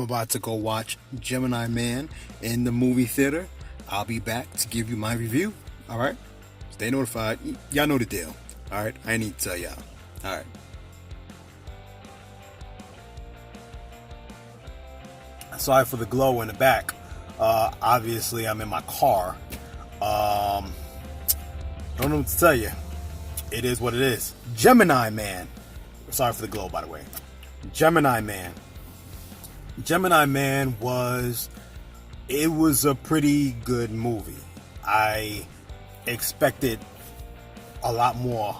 about to go watch Gemini Man in the movie theater. I'll be back to give you my review. Alright? Stay notified. Y'all know the deal. Alright? I need to tell y'all. Alright. Sorry for the glow in the back. Obviously, I'm in my car. Don't know what to tell you. It is what it is. Gemini Man. Sorry for the glow, by the way. Gemini Man. Gemini Man was a pretty good movie. I expected a lot more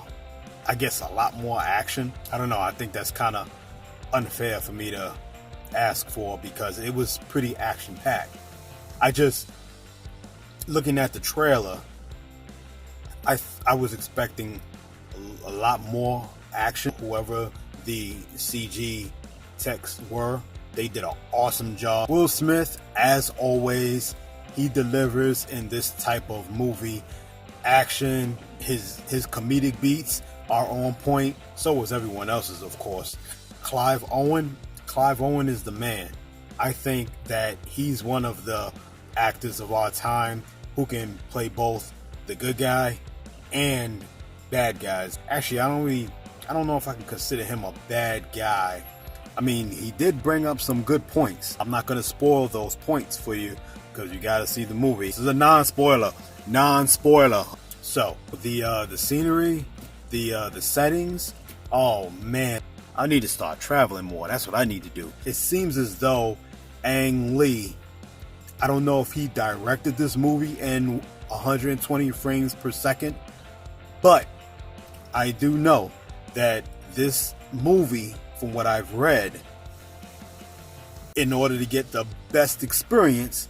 action. I don't know. I think that's kind of unfair for me to ask for because it was pretty action packed. Looking at the trailer, I was expecting a lot more action. Whoever the CG techs were, they did an awesome job. Will Smith, as always, he delivers in this type of movie. Action, his comedic beats are on point. So was everyone else's, of course. Clive Owen is the man. I think that he's one of the actors of our time who can play both the good guy and bad guys. Actually, I don't know if I can consider him a bad guy. I mean, he did bring up some good points. I'm not going to spoil those points for you because you got to see the movie. This is a non-spoiler. So, the scenery, the settings, oh man, I need to start traveling more. That's what I need to do. It seems as though Ang Lee, I don't know if he directed this movie in 120 frames per second, but I do know that this movie, from what I've read, in order to get the best experience,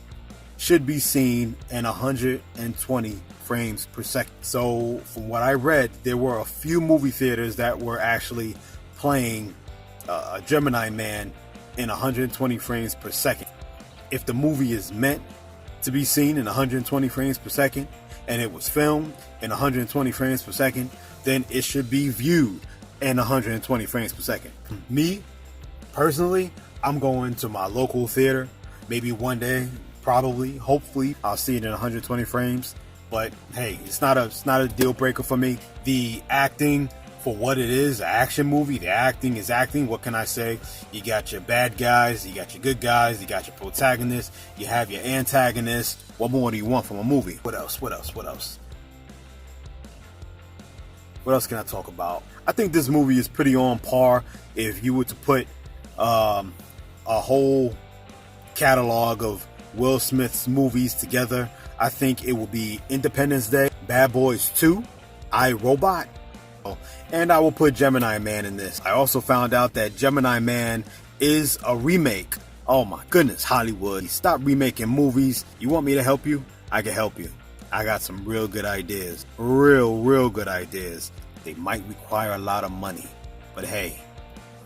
should be seen in 120 frames per second. So from what I read, there were a few movie theaters that were actually playing Gemini Man in 120 frames per second. If the movie is meant to be seen in 120 frames per second and it was filmed in 120 frames per second, then it should be viewed in 120 frames per second. Me, personally, I'm going to my local theater. Maybe one day, probably, hopefully, I'll see it in 120 frames. But hey, it's not a deal breaker for me. The acting, for what it is, an action movie, the acting is acting. What can I say? You got your bad guys, you got your good guys, you got your protagonist, you have your antagonist. What more do you want from a movie? What else? What else can I talk about? I think this movie is pretty on par. If you were to put a whole catalog of Will Smith's movies together, I think it will be Independence Day, Bad Boys 2, I, Robot, and I will put Gemini Man in this. I also found out that Gemini Man is a remake. Oh my goodness, Hollywood. Stop remaking movies. You want me to help you? I can help you. I got some real good ideas. Real good ideas. They might require a lot of money, but hey,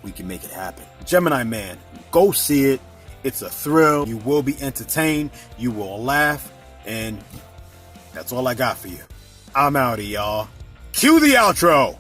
we can make it happen. Gemini Man, go see it. It's a thrill. You will be entertained. You will laugh. And that's all I got for you. I'm out of y'all. Cue the outro.